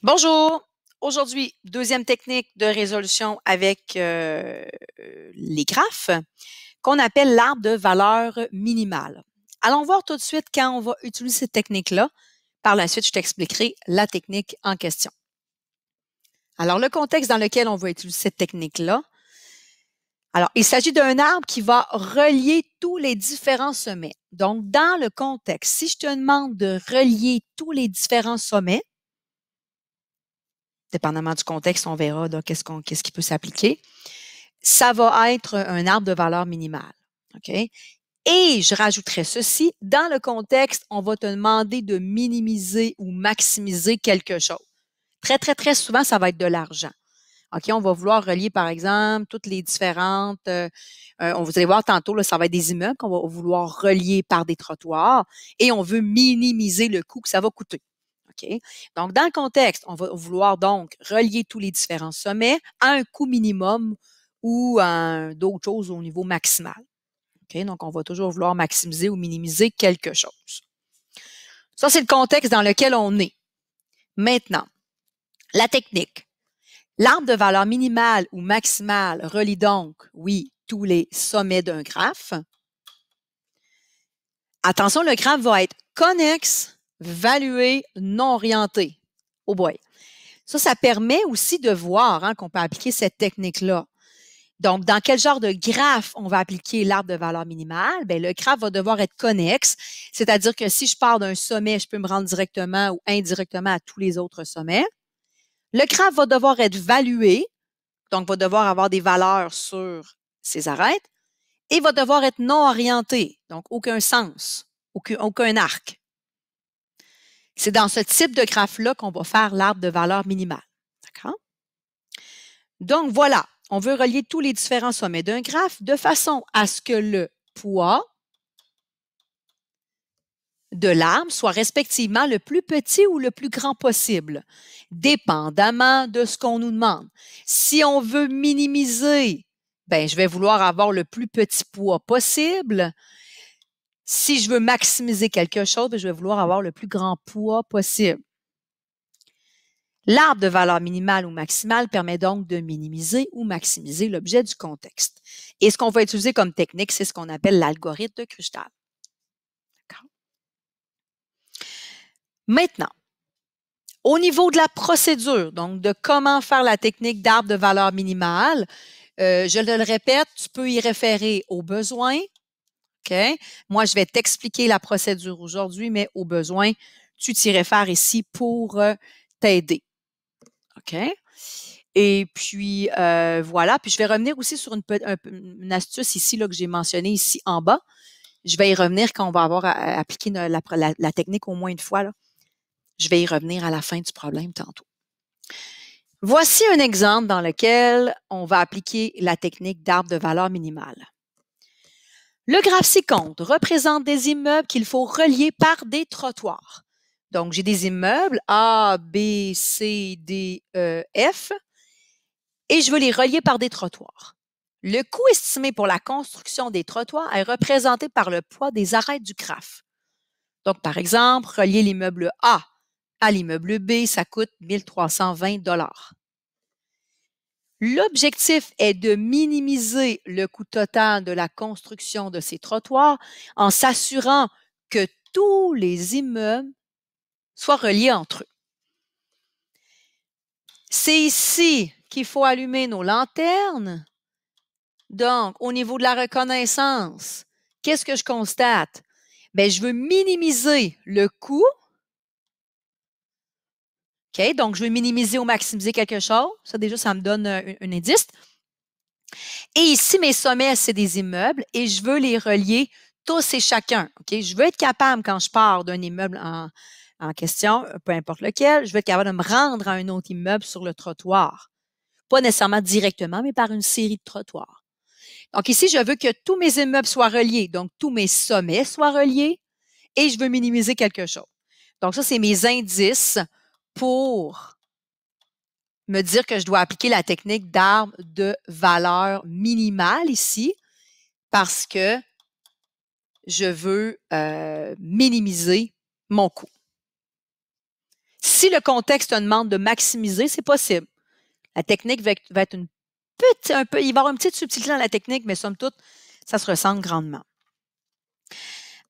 Bonjour! Aujourd'hui, deuxième technique de résolution avec les graphes qu'on appelle l'arbre de valeur minimale. Allons voir tout de suite quand on va utiliser cette technique-là. Par la suite, je t'expliquerai la technique en question. Alors, le contexte dans lequel on va utiliser cette technique-là. Alors, il s'agit d'un arbre qui va relier tous les différents sommets. Donc, dans le contexte, si je te demande de relier tous les différents sommets, dépendamment du contexte, on verra qu'est-ce qui peut s'appliquer. Ça va être un arbre de valeur minimale. OK? Et je rajouterais ceci, dans le contexte, on va te demander de minimiser ou maximiser quelque chose. Très, très, très souvent, ça va être de l'argent. OK? On va vouloir relier, par exemple, toutes les différentes, vous allez voir tantôt, là, ça va être des immeubles qu'on va vouloir relier par des trottoirs et on veut minimiser le coût que ça va coûter. OK? Donc, dans le contexte, on va vouloir donc relier tous les différents sommets à un coût minimum ou à d'autres choses au niveau maximal. OK? Donc, on va toujours vouloir maximiser ou minimiser quelque chose. Ça, c'est le contexte dans lequel on est. Maintenant, la technique. L'arbre de valeur minimale ou maximale relie donc, oui, tous les sommets d'un graphe. Attention, le graphe va être connexe, valué, non orienté. Oh boy! Ça permet aussi de voir qu'on peut appliquer cette technique-là. Donc, dans quel genre de graphe on va appliquer l'arbre de valeur minimale? Bien, le graphe va devoir être connexe, c'est-à-dire que si je pars d'un sommet, je peux me rendre directement ou indirectement à tous les autres sommets. Le graphe va devoir être valué, donc va devoir avoir des valeurs sur ses arêtes, et va devoir être non orienté, donc aucun sens, aucun arc. C'est dans ce type de graphe-là qu'on va faire l'arbre de valeur minimale. D'accord? Donc, voilà, on veut relier tous les différents sommets d'un graphe de façon à ce que le poids de l'arbre soit respectivement le plus petit ou le plus grand possible, dépendamment de ce qu'on nous demande. Si on veut minimiser, ben, je vais vouloir avoir le plus petit poids possible. Si je veux maximiser quelque chose, ben, je vais vouloir avoir le plus grand poids possible. L'arbre de valeur minimale ou maximale permet donc de minimiser ou maximiser l'objet du contexte. Et ce qu'on va utiliser comme technique, c'est ce qu'on appelle l'algorithme de Kruskal. Maintenant, au niveau de la procédure, donc de comment faire la technique d'arbre de valeur minimale, je le répète, tu peux y référer au besoin. OK? Moi, je vais t'expliquer la procédure aujourd'hui, mais au besoin, tu t'y réfères ici pour t'aider. OK? Et puis, voilà. Puis, je vais revenir aussi sur une astuce ici là, que j'ai mentionnée ici en bas. Je vais y revenir quand on va avoir appliqué la technique au moins une fois. Là. Je vais y revenir à la fin du problème tantôt. Voici un exemple dans lequel on va appliquer la technique d'arbre de valeur minimale. Le graphe ci-contre représente des immeubles qu'il faut relier par des trottoirs. Donc, j'ai des immeubles A, B, C, D, E, F et je veux les relier par des trottoirs. Le coût estimé pour la construction des trottoirs est représenté par le poids des arêtes du graphe. Donc, par exemple, relier l'immeuble A à l'immeuble B, ça coûte 1 320 $. L'objectif est de minimiser le coût total de la construction de ces trottoirs en s'assurant que tous les immeubles soient reliés entre eux. C'est ici qu'il faut allumer nos lanternes. Donc, au niveau de la reconnaissance, qu'est-ce que je constate? Bien, je veux minimiser le coût. OK, donc je veux minimiser ou maximiser quelque chose. Ça, déjà, ça me donne un indice. Et ici, mes sommets, c'est des immeubles et je veux les relier tous et chacun. OK? Je veux être capable, quand je pars d'un immeuble en question, peu importe lequel, je veux être capable de me rendre à un autre immeuble sur le trottoir. Pas nécessairement directement, mais par une série de trottoirs. Donc ici, je veux que tous mes immeubles soient reliés, donc tous mes sommets soient reliés et je veux minimiser quelque chose. Donc ça, c'est mes indices pour me dire que je dois appliquer la technique d'arbre de valeur minimale ici parce que je veux minimiser mon coût. Si le contexte te demande de maximiser, c'est possible. La technique va être il va y avoir une petite subtilité dans la technique, mais somme toute, ça se ressemble grandement.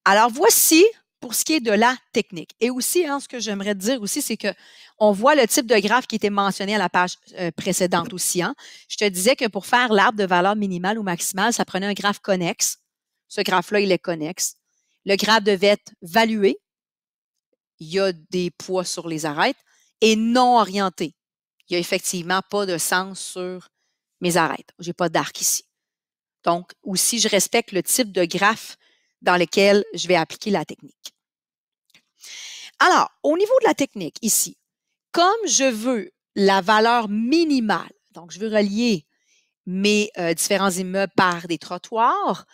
Alors, voici pour ce qui est de la technique. Et aussi, ce que j'aimerais te dire aussi, c'est qu'on voit le type de graphe qui était mentionné à la page précédente aussi. Je te disais que pour faire l'arbre de valeur minimale ou maximale, ça prenait un graphe connexe. Ce graphe-là, il est connexe. Le graphe devait être valué. Il y a des poids sur les arêtes et non orienté. Il n'y a effectivement pas de sens sur mes arêtes. Je n'ai pas d'arc ici. Donc, aussi, je respecte le type de graphe dans lequel je vais appliquer la technique. Alors, au niveau de la technique, ici, comme je veux la valeur minimale, donc je veux relier mes différents immeubles par des trottoirs,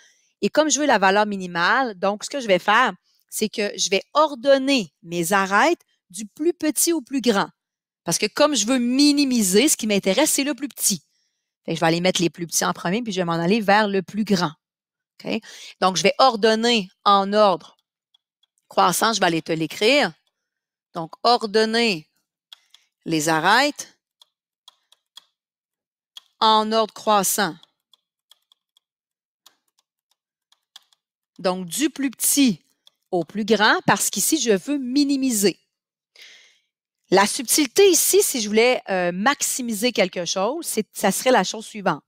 et comme je veux la valeur minimale, donc ce que je vais faire, c'est que je vais ordonner mes arêtes du plus petit au plus grand. Parce que comme je veux minimiser, ce qui m'intéresse, c'est le plus petit. Fait que je vais aller mettre les plus petits en premier, puis je vais m'en aller vers le plus grand. Okay? Donc, je vais ordonner en ordre croissant. Je vais aller te l'écrire. Donc, ordonner les arêtes en ordre croissant. Donc, du plus petit au plus grand, parce qu'ici, je veux minimiser. La subtilité ici, si je voulais maximiser quelque chose, ça serait la chose suivante.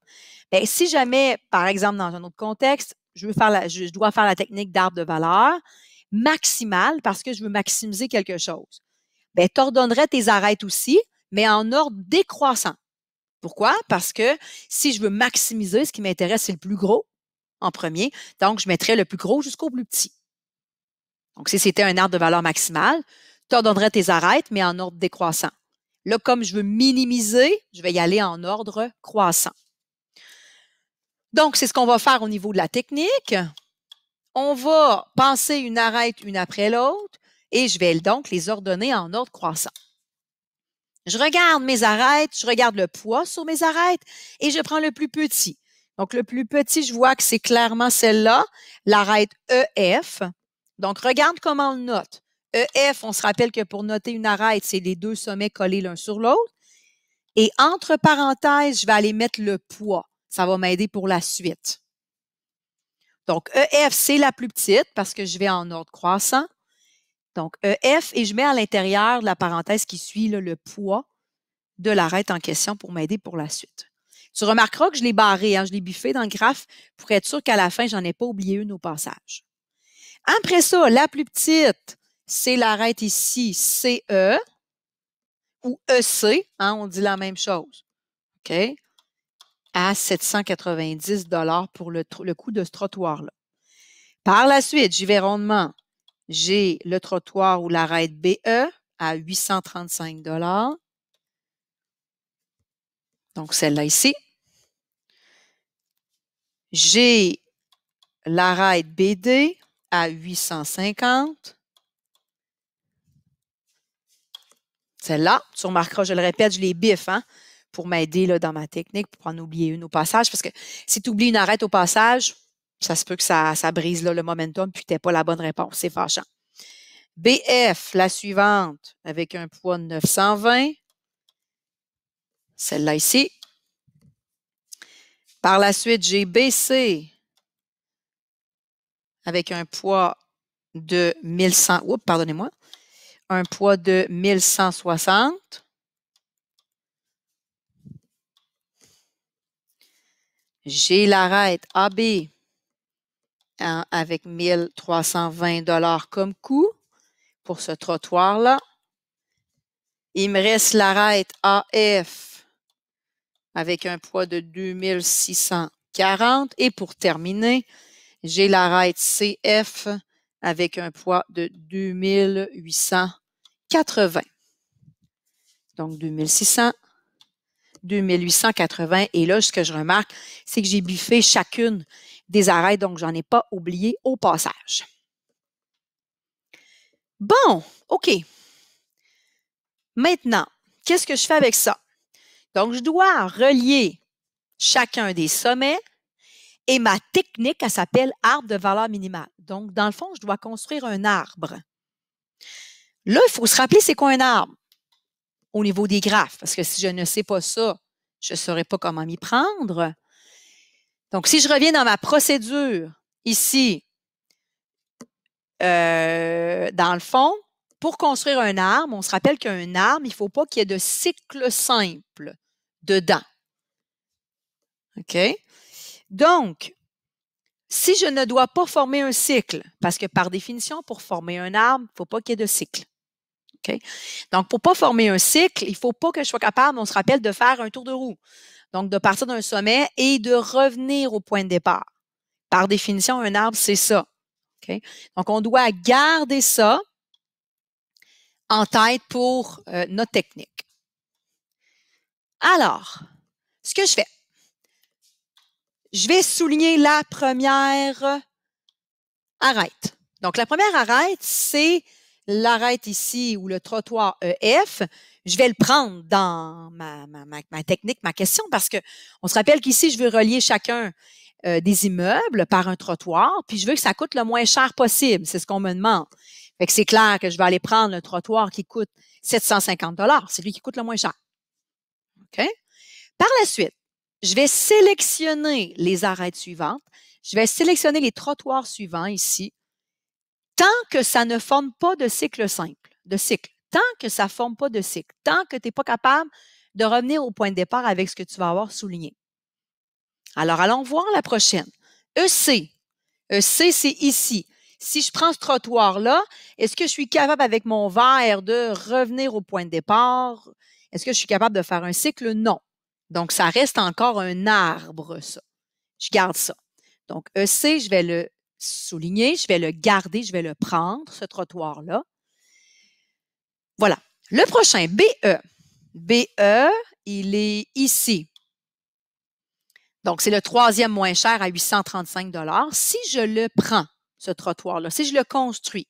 Bien, si jamais, par exemple, dans un autre contexte, je dois faire la technique d'arbre de valeur maximale parce que je veux maximiser quelque chose. Bien, tu ordonnerais tes arêtes aussi, mais en ordre décroissant. Pourquoi? Parce que si je veux maximiser, ce qui m'intéresse, c'est le plus gros en premier. Donc, je mettrais le plus gros jusqu'au plus petit. Donc, si c'était un arbre de valeur maximale, tu ordonnerais tes arêtes, mais en ordre décroissant. Là, comme je veux minimiser, je vais y aller en ordre croissant. Donc, c'est ce qu'on va faire au niveau de la technique. On va penser une arête une après l'autre et je vais donc les ordonner en ordre croissant. Je regarde mes arêtes, je regarde le poids sur mes arêtes et je prends le plus petit. Donc, le plus petit, je vois que c'est clairement celle-là, l'arête EF. Donc, regarde comment on le note. EF, on se rappelle que pour noter une arête, c'est les deux sommets collés l'un sur l'autre. Et entre parenthèses, je vais aller mettre le poids. Ça va m'aider pour la suite. Donc, EF, c'est la plus petite parce que je vais en ordre croissant. Donc, EF, et je mets à l'intérieur de la parenthèse qui suit là, le poids de l'arête en question pour m'aider pour la suite. Tu remarqueras que je l'ai barré, je l'ai biffé dans le graphe pour être sûr qu'à la fin, j'en ai pas oublié une au passage. Après ça, la plus petite, c'est l'arête ici, CE ou EC, on dit la même chose. OK? À 790 $ pour le coût de ce trottoir-là. Par la suite, j'y vais rondement. J'ai le trottoir ou l'arête BE à 835 $. Donc, celle-là ici. J'ai l'arête BD à 850. Celle-là, tu remarqueras, je le répète, je les biffe pour m'aider dans ma technique, pour en oublier une au passage. Parce que si tu oublies une arête au passage, ça se peut que ça brise le momentum puis que tu n'aies pas la bonne réponse. C'est fâchant. BF, la suivante, avec un poids de 920. Celle-là ici. Par la suite, j'ai BC avec un poids de 1100. Oups, pardonnez-moi. Un poids de 1160. J'ai l'arête AB avec 1320 $ comme coût pour ce trottoir-là. Il me reste l'arête AF avec un poids de 2640. Et pour terminer, j'ai l'arête CF avec un poids de 2880. Donc, 2600, 2880. Et là, ce que je remarque, c'est que j'ai biffé chacune des arêtes, donc j'en ai pas oublié au passage. Bon, OK. Maintenant, qu'est-ce que je fais avec ça? Donc, je dois relier chacun des sommets et ma technique, elle s'appelle arbre de valeur minimale. Donc, dans le fond, je dois construire un arbre. Là, il faut se rappeler c'est quoi un arbre au niveau des graphes, parce que si je ne sais pas ça, je ne saurais pas comment m'y prendre. Donc, si je reviens dans ma procédure, ici, dans le fond, pour construire un arbre, on se rappelle qu'un arbre, il ne faut pas qu'il y ait de cycle simple dedans. OK? Donc, si je ne dois pas former un cycle, parce que par définition, pour former un arbre, il ne faut pas qu'il y ait de cycle. OK? Donc, pour ne pas former un cycle, il ne faut pas que je sois capable, on se rappelle, de faire un tour de roue. Donc, de partir d'un sommet et de revenir au point de départ. Par définition, un arbre, c'est ça. Okay? Donc, on doit garder ça en tête pour notre technique. Alors, ce que je fais, je vais souligner la première arête. Donc, la première arête, c'est l'arête ici ou le trottoir EF. Je vais le prendre dans ma technique, ma question, parce qu'on se rappelle qu'ici, je veux relier chacun des immeubles par un trottoir, puis je veux que ça coûte le moins cher possible. C'est ce qu'on me demande. Fait que c'est clair que je vais aller prendre le trottoir qui coûte 750 $. C'est lui qui coûte le moins cher. OK? Par la suite, je vais sélectionner les arêtes suivantes. Je vais sélectionner les trottoirs suivants ici. Tant que ça ne forme pas de cycle simple, de cycle. Tant que ça ne forme pas de cycle. Tant que tu n'es pas capable de revenir au point de départ avec ce que tu vas avoir souligné. Alors, allons voir la prochaine. EC. EC, c'est ici. Si je prends ce trottoir-là, est-ce que je suis capable avec mon verre de revenir au point de départ? Est-ce que je suis capable de faire un cycle? Non. Donc, ça reste encore un arbre, ça. Je garde ça. Donc, EC, je vais le souligner, je vais le garder, je vais le prendre, ce trottoir-là. Voilà. Le prochain, BE. BE, il est ici. Donc, c'est le troisième moins cher à 835 $. Si je le prends, ce trottoir-là, si je le construis,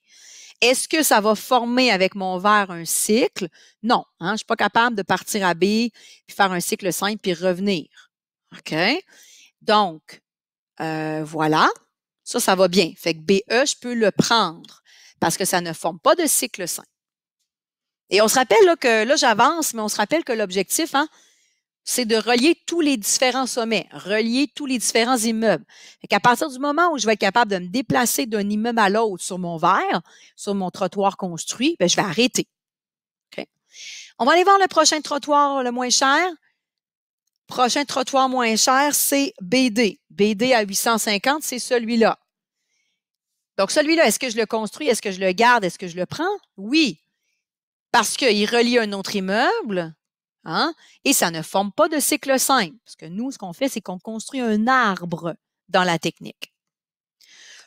est-ce que ça va former avec mon verre un cycle? Non, hein, je ne suis pas capable de partir à B, puis faire un cycle simple, puis revenir. OK? Donc, voilà. Ça va bien. Fait que BE, je peux le prendre parce que ça ne forme pas de cycle simple. Et on se rappelle là, que, là, j'avance, mais on se rappelle que l'objectif, hein, c'est de relier tous les différents sommets, relier tous les différents immeubles. Fait qu'à partir du moment où je vais être capable de me déplacer d'un immeuble à l'autre sur mon verre, sur mon trottoir construit, bien, je vais arrêter. Okay? On va aller voir le prochain trottoir le moins cher. Prochain trottoir moins cher, c'est BD. BD à 850, c'est celui-là. Donc, celui-là, est-ce que je le construis? Est-ce que je le garde? Est-ce que je le prends? Oui. Parce qu'il relie un autre immeuble, hein, et ça ne forme pas de cycle simple. Parce que nous, ce qu'on fait, c'est qu'on construit un arbre dans la technique.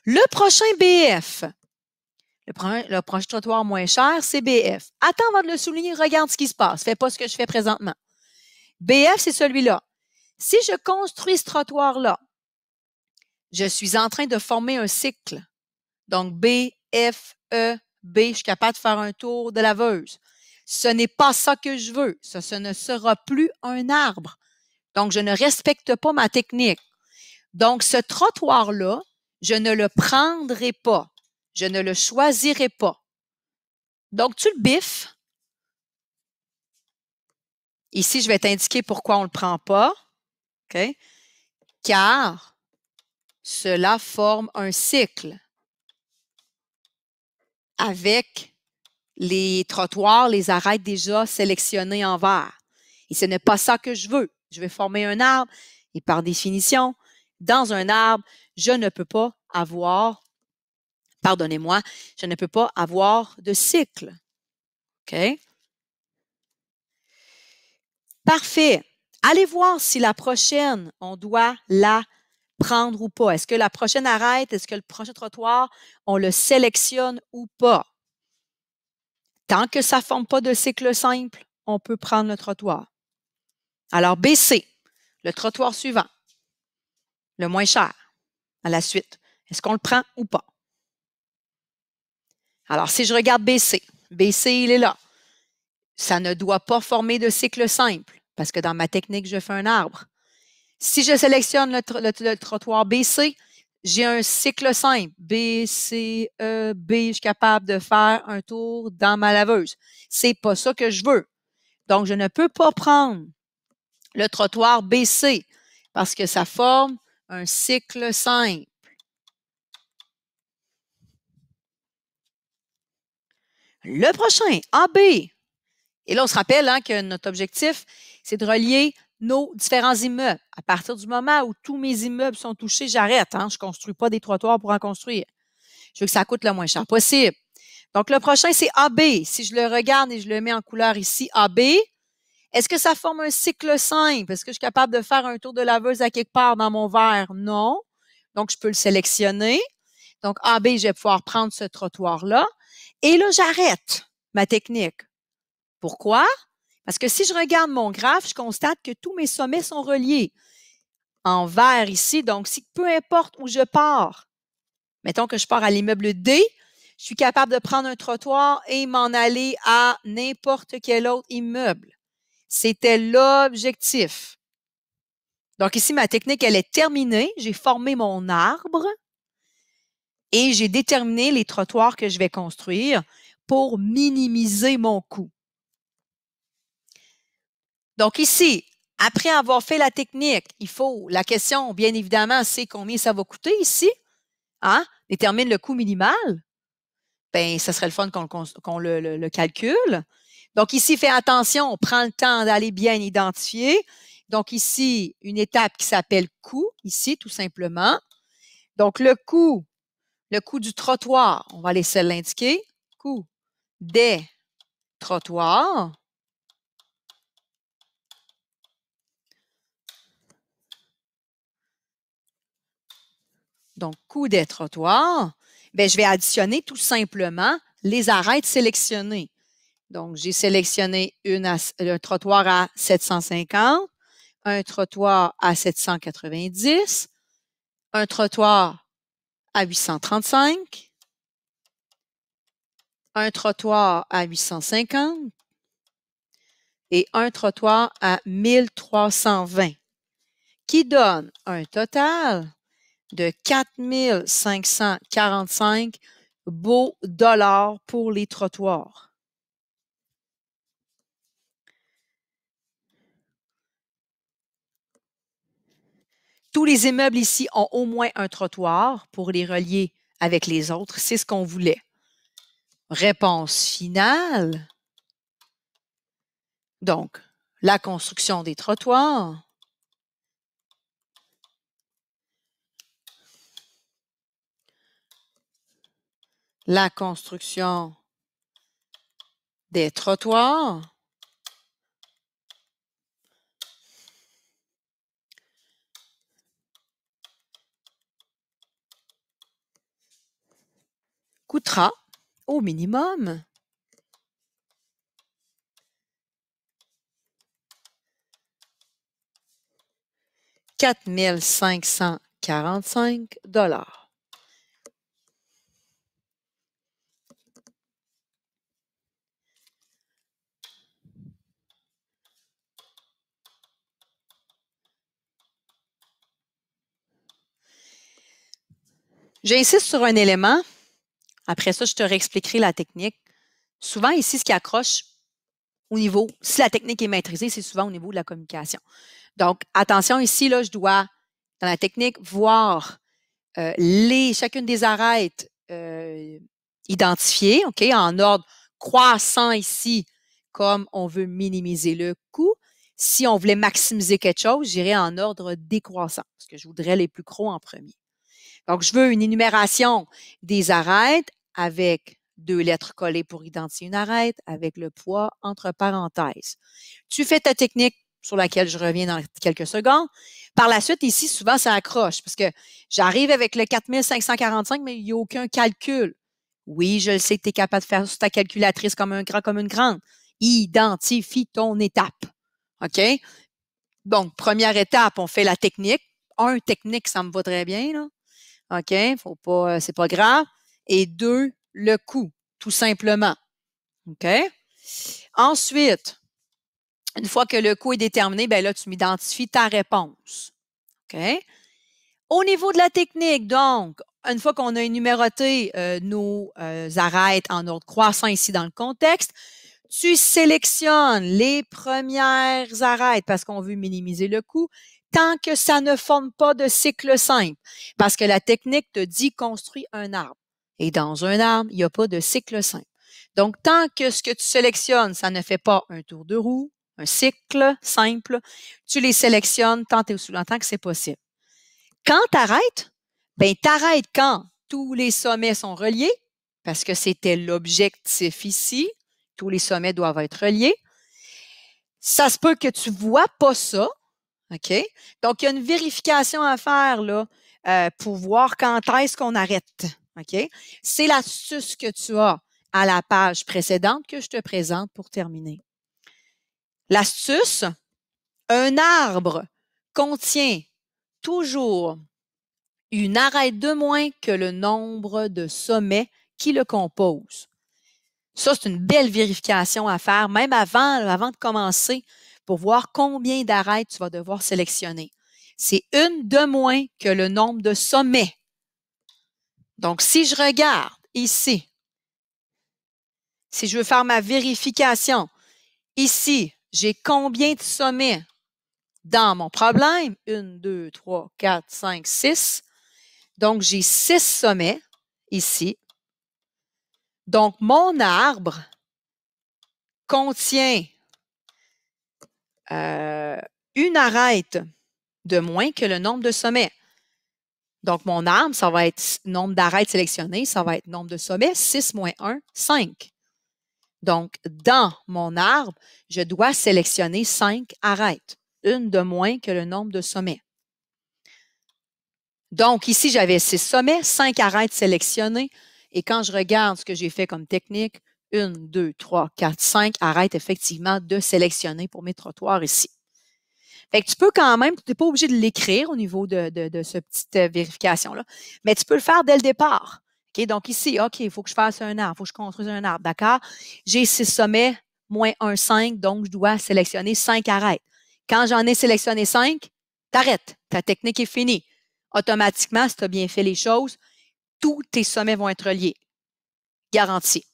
Le prochain BF, le prochain trottoir moins cher, c'est BF. Attends avant de le souligner, regarde ce qui se passe. Fais pas ce que je fais présentement. BF, c'est celui-là. Si je construis ce trottoir-là, je suis en train de former un cycle. Donc, B, F, E, B, je suis capable de faire un tour de laveuse. Ce n'est pas ça que je veux. Ça, ce ne sera plus un arbre. Donc, je ne respecte pas ma technique. Donc, ce trottoir-là, je ne le prendrai pas. Je ne le choisirai pas. Donc, tu le biffes. Ici, je vais t'indiquer pourquoi on ne le prend pas. OK? Car cela forme un cycle avec les trottoirs, les arêtes déjà sélectionnés en vert. Et ce n'est pas ça que je veux. Je veux former un arbre et par définition, dans un arbre, je ne peux pas avoir, pardonnez-moi, je ne peux pas avoir de cycle. OK? Parfait. Allez voir si la prochaine, on doit la prendre ou pas. Est-ce que la prochaine arête, est-ce que le prochain trottoir, on le sélectionne ou pas? Tant que ça ne forme pas de cycle simple, on peut prendre le trottoir. Alors, BC, le trottoir suivant, le moins cher, à la suite. Est-ce qu'on le prend ou pas? Alors, si je regarde BC, BC, il est là. Ça ne doit pas former de cycle simple parce que dans ma technique, je fais un arbre. Si je sélectionne le trottoir BC, j'ai un cycle simple. B, C, E, B, je suis capable de faire un tour dans ma laveuse. C'est pas ça que je veux. Donc, je ne peux pas prendre le trottoir BC parce que ça forme un cycle simple. Le prochain, AB. Et là, on se rappelle hein, que notre objectif, c'est de relier nos différents immeubles. À partir du moment où tous mes immeubles sont touchés, j'arrête. Hein, je ne construis pas des trottoirs pour en construire. Je veux que ça coûte le moins cher possible. Donc, le prochain, c'est AB. Si je le regarde et je le mets en couleur ici, AB, est-ce que ça forme un cycle simple? Est-ce que je suis capable de faire un tour de laveuse à quelque part dans mon verre? Non. Donc, je peux le sélectionner. Donc, AB, je vais pouvoir prendre ce trottoir-là. Et là, j'arrête ma technique. Pourquoi? Parce que si je regarde mon graphe, je constate que tous mes sommets sont reliés en vert ici. Donc, si peu importe où je pars, mettons que je pars à l'immeuble D, je suis capable de prendre un trottoir et m'en aller à n'importe quel autre immeuble. C'était l'objectif. Donc ici, ma technique, elle est terminée. J'ai formé mon arbre et j'ai déterminé les trottoirs que je vais construire pour minimiser mon coût. Donc ici, après avoir fait la technique, la question, bien évidemment, c'est combien ça va coûter ici. Hein? Détermine le coût minimal. Ben, ça serait le fun qu'on le calcule. Donc ici, fais attention, on prend le temps d'aller bien identifier. Donc ici, une étape qui s'appelle coût, ici, tout simplement. Donc le coût du trottoir, on va laisser l'indiquer. Coût des trottoirs. Donc, coût des trottoirs, bien, je vais additionner tout simplement les arêtes sélectionnées. Donc, j'ai sélectionné un trottoir à 750, un trottoir à 790, un trottoir à 835, un trottoir à 850 et un trottoir à 1320, qui donne un total de 4 545 beaux dollars pour les trottoirs. Tous les immeubles ici ont au moins un trottoir pour les relier avec les autres. C'est ce qu'on voulait. Réponse finale. Donc, la construction des trottoirs. La construction des trottoirs. Coûtera au minimum 4 545 $. J'insiste sur un élément. Après ça, je te réexpliquerai la technique. Souvent, ici, ce qui accroche si la technique est maîtrisée, c'est souvent au niveau de la communication. Donc, attention ici, là, je dois, dans la technique, voir chacune des arêtes identifiées, OK, en ordre croissant ici, comme on veut minimiser le coût. Si on voulait maximiser quelque chose, j'irais en ordre décroissant, parce que je voudrais les plus gros en premier. Donc, je veux une énumération des arêtes avec 2 lettres collées pour identifier une arête, avec le poids entre parenthèses. Tu fais ta technique sur laquelle je reviens dans quelques secondes. Par la suite, ici, souvent, ça accroche parce que j'arrive avec le 4545, mais il n'y a aucun calcul. Oui, je le sais que tu es capable de faire sur ta calculatrice comme un grand, comme une grande. Identifie ton étape. OK? Donc, première étape, on fait la technique. Technique, ça me va très bien, là. OK? Faut pas, c'est pas grave. Et 2, le coût, tout simplement. OK? Ensuite, une fois que le coût est déterminé, ben là, tu m'identifies ta réponse. OK? Au niveau de la technique, donc, une fois qu'on a énuméroté nos arêtes en ordre croissant ici dans le contexte, tu sélectionnes les premières arêtes parce qu'on veut minimiser le coût tant que ça ne forme pas de cycle simple. Parce que la technique te dit construis un arbre. Et dans un arbre, il n'y a pas de cycle simple. Donc, tant que ce que tu sélectionnes, ça ne fait pas un tour de roue, un cycle simple, tu les sélectionnes tant et aussi longtemps que c'est possible. Quand tu arrêtes, ben t'arrêtes quand tous les sommets sont reliés, parce que c'était l'objectif ici. Tous les sommets doivent être reliés. Ça se peut que tu vois pas ça, OK? Donc, il y a une vérification à faire là, pour voir quand est-ce qu'on arrête, OK? C'est l'astuce que tu as à la page précédente que je te présente pour terminer. L'astuce, un arbre contient toujours une arête de moins que le nombre de sommets qui le composent. Ça, c'est une belle vérification à faire, même avant de commencer, pour voir combien d'arêtes tu vas devoir sélectionner. C'est une de moins que le nombre de sommets. Donc, si je regarde ici, si je veux faire ma vérification, ici, j'ai combien de sommets dans mon problème? 1, 2, 3, 4, 5, 6. Donc, j'ai 6 sommets ici. Donc, mon arbre contient une arête de moins que le nombre de sommets. Donc, mon arbre, ça va être nombre d'arêtes sélectionnées, ça va être nombre de sommets, 6 moins 1, 5. Donc, dans mon arbre, je dois sélectionner 5 arêtes, une de moins que le nombre de sommets. Donc, ici, j'avais 6 sommets, 5 arêtes sélectionnées. Et quand je regarde ce que j'ai fait comme technique, 1, 2, 3, 4, 5 arêtes effectivement de sélectionner pour mes trottoirs ici. Fait que tu peux quand même, tu n'es pas obligé de l'écrire au niveau de cette petite vérification-là, mais tu peux le faire dès le départ. OK? Donc ici, OK, il faut que je fasse un arbre, il faut que je construise un arbre, d'accord? J'ai 6 sommets, moins 1, 5, donc je dois sélectionner 5 arêtes. Quand j'en ai sélectionné 5, t'arrêtes. Ta technique est finie. Automatiquement, si tu as bien fait les choses, tous tes sommets vont être reliés. Garanti.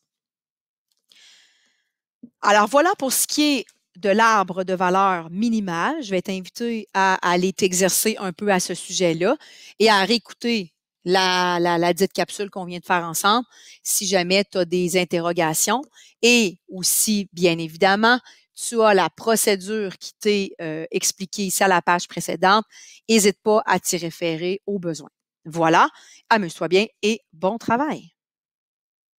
Alors voilà pour ce qui est de l'arbre de valeur minimale. Je vais t'inviter à aller t'exercer un peu à ce sujet-là et à réécouter la dite capsule qu'on vient de faire ensemble si jamais tu as des interrogations. Et aussi, bien évidemment, tu as la procédure qui t'est expliquée ici à la page précédente. N'hésite pas à t'y référer au besoin. Voilà, amuse-toi bien et bon travail.